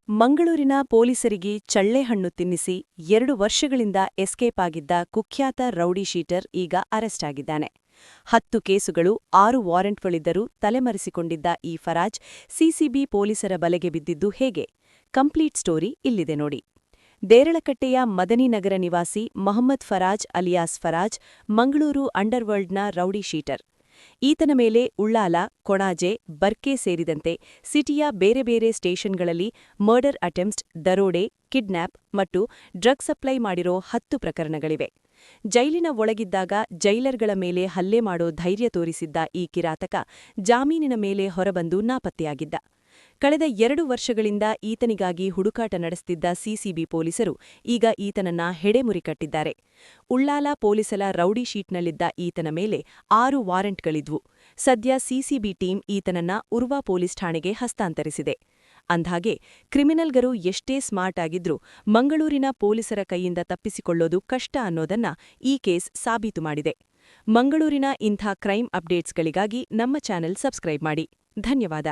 ಮಂಗಳೂರಿನ ಪೊಲೀಸರಿಗೆ ಚಳ್ಳೆಹಣ್ಣು ತಿನ್ನಿಸಿ 2 ವರ್ಷಗಳಿಂದ ಎಸ್ಕೇಪ್ ಆಗಿದ್ದ ಕುಖ್ಯಾತ ರೌಡಿ ಶೀಟರ್ ಈಗ ಅರೆಸ್ಟ್ ಆಗಿದ್ದಾನೆ. 10 ಕೇಸುಗಳು 6 ವಾರೆಂಟ್ಗಳಿದ್ದರೂ ತಲೆಮರೆಸಿಕೊಂಡಿದ್ದ ಈ ಫರಾಜ್ ಸಿಸಿಬಿ ಪೊಲೀಸರ ಬಲೆಗೆ ಬಿದ್ದಿದ್ದು ಹೇಗೆ? ಕಂಪ್ಲೀಟ್ ಸ್ಟೋರಿ ಇಲ್ಲಿದೆ ನೋಡಿ. ದೇರಳಕಟ್ಟೆಯ ಮದನಿನಗರ ನಿವಾಸಿ ಮೊಹಮ್ಮದ್ ಫರಾಜ್ ಅಲಿಯಾಸ್ ಫರಾಜ್ ಮಂಗಳೂರು ಅಂಡರ್ವರ್ಲ್ಡ್ನ ರೌಡಿ ಶೀಟರ್. ಈತನ ಮೇಲೆ ಉಳ್ಳಾಲ, ಕೊಣಾಜೆ, ಬರ್ಕೆ ಸೇರಿದಂತೆ ಸಿಟಿಯ ಬೇರೆ ಬೇರೆ ಸ್ಟೇಷನ್ಗಳಲ್ಲಿ ಮರ್ಡರ್ ಅಟೆಂಪ್ಟ್, ದರೋಡೆ, ಕಿಡ್ನ್ಯಾಪ್ ಮತ್ತು ಡ್ರಗ್ ಸಪ್ಲೈ ಮಾಡಿರೋ 10 ಪ್ರಕರಣಗಳಿವೆ. ಜೈಲಿನ ಒಳಗಿದ್ದಾಗ ಜೈಲರ್ಗಳ ಮೇಲೆ ಹಲ್ಲೆ ಮಾಡೋ ಧೈರ್ಯ ತೋರಿಸಿದ್ದ ಈ ಕಿರಾತಕ ಜಾಮೀನಿನ ಮೇಲೆ ಹೊರಬಂದು ನಾಪತ್ತೆಯಾಗಿದ್ದ. ಕಳೆದ 2 ವರ್ಷಗಳಿಂದ ಈತನಿಗಾಗಿ ಹುಡುಕಾಟ ನಡೆಸುತ್ತಿದ್ದ ಸಿಸಿಬಿ ಪೊಲೀಸರು ಈಗ ಈತನನ್ನ ಹೆಡೆಮುರಿ ಕಟ್ಟಿದ್ದಾರೆ. ಉಳ್ಳಾಲ ಪೊಲೀಸರ ರೌಡಿ ಶೀಟ್ನಲ್ಲಿದ್ದ ಈತನ ಮೇಲೆ 6 ವಾರೆಂಟ್ಗಳಿದ್ವು. ಸದ್ಯ ಸಿಸಿಬಿ ಟೀಮ್ ಈತನನ್ನ ಉರ್ವಾ ಪೊಲೀಸ್ ಠಾಣೆಗೆ ಹಸ್ತಾಂತರಿಸಿದೆ. ಅಂದ್ಹಾಗೆ ಕ್ರಿಮಿನಲ್ಗರು ಎಷ್ಟೇ ಸ್ಮಾರ್ಟ್ ಆಗಿದ್ರೂ ಮಂಗಳೂರಿನ ಪೊಲೀಸರ ಕೈಯಿಂದ ತಪ್ಪಿಸಿಕೊಳ್ಳೋದು ಕಷ್ಟ ಅನ್ನೋದನ್ನ ಈ ಕೇಸ್ ಸಾಬೀತು ಮಾಡಿದೆ. ಮಂಗಳೂರಿನ ಇಂಥ ಕ್ರೈಮ್ ಅಪ್ಡೇಟ್ಸ್ಗಳಿಗಾಗಿ ನಮ್ಮ ಚಾನೆಲ್ ಸಬ್ಸ್ಕ್ರೈಬ್ ಮಾಡಿ. ಧನ್ಯವಾದ.